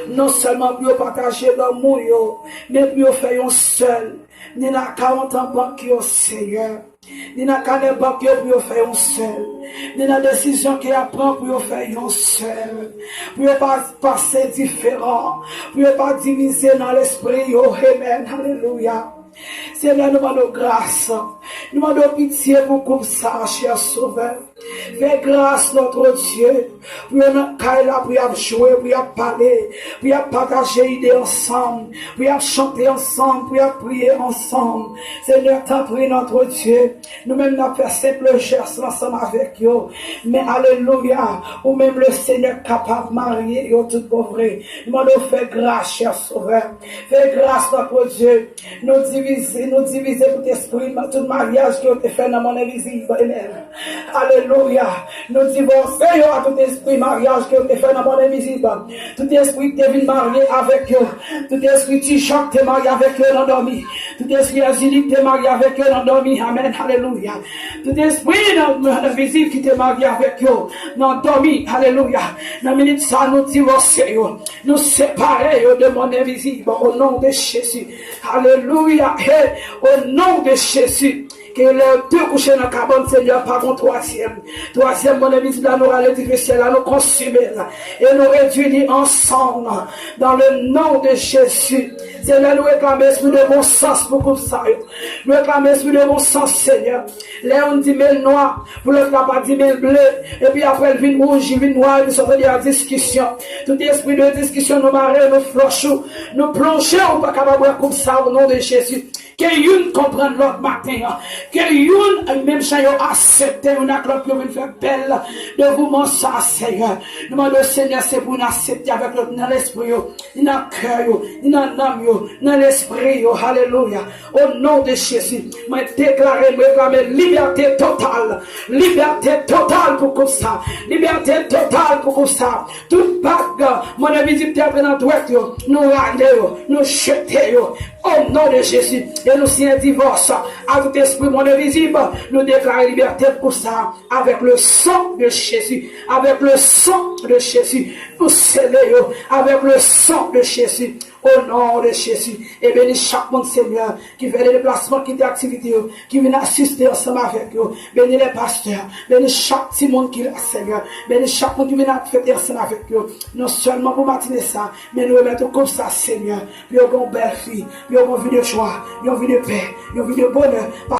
Non seulement pour partager l'amour, mais pour faire un seul. Ni na 40 ans banque au Seigneur. Ni na canne banque pour faire un seul. Ni na décision qu'il apprend pour faire un seul. Pour pas passer différent. Pour pas diviser dans l'esprit. Oh, amen. Alléluia. Seigneur, nous demandons grâce. Nous demandons pitié pour comme ça, cher Sauveur. Fais grâce, notre Dieu. Pour nous jouer, pour parler, pour partager idées ensemble, pour chanter ensemble, pour prier ensemble. Seigneur, t'en prie, notre Dieu. Nous-mêmes, nous fait simple geste ensemble avec vous. Mais alléluia, ou même le Seigneur capable de marier et tout pour vrai. Nous demandons faire grâce, cher Sauveur. Fais grâce, notre Dieu. Nous diviser pour l'esprit, tout mariage qui a été fait dans mon invisible. Alléluia. Nous divorcer à tout esprit mariage qui a été fait dans mon invisible. Tout esprit qui est venu marier avec eux. Tout esprit qui Jacques qui est marié avec eux dans dormi. Tout esprit Azili qui est marié avec eux dans dormi. Amen. Alléluia. Tout esprit dans l'invisible qui est marié avec eux dans dormi. Alléluia. Dans minute ça, nous divorcer. Nous séparer de mon invisible au nom de Jésus. Alléluia. Au nom de Jésus. Que les deux couchés dans la cabane, Seigneur, par contre, troisième, mon ami, là, nous allons édifier, là, nous consumer, là, et nous réunir ensemble, dans le nom de Jésus. Seigneur, nous réclamons esprit de bon sens pour comme ça, nous réclamons esprit de bon sens, Seigneur. Là, on dit mille noir, pour le pas dit mille bleu, et puis après, le vin rouge, le vin noir, nous sommes venus à discussion. Tout esprit de discussion, nous marrer, nous flochons, nous plongeons, pas capable comme ça, au nom de Jésus. Que une comprenne l'autre matin, que une même chien accepte une accord pour faire belle de vous mencer, Seigneur. Nous demandons, Seigneur, c'est pour nous accepter avec l'autre dans l'esprit, dans le cœur, dans l'âme, dans l'esprit. Alléluia. Au nom de Jésus, je déclare, je réclame liberté totale pour comme ça. Liberté totale pour comme ça. Toute bague, mon invisible après dans droite, nous râlons, nous jetons. Au nom de Jésus, et nous signons un divorce avec l'esprit mon invisible, nous déclarons liberté pour ça, avec le sang de Jésus, avec le sang de Jésus, nous scellons avec le sang de Jésus, au nom de Jésus, et bénis chaque monde, Seigneur, qui fait des déplacements, qui fait des activités, qui vient assister ensemble avec eux, bénis les pasteurs, bénis chaque petit monde qui est Seigneur, bénis chaque monde qui vient fêter ensemble avec eux, non seulement pour matinée ça, mais nous remettons comme ça, Seigneur, puis une belle fille, puis une vie de joie, une vie de paix, une vie de bonheur.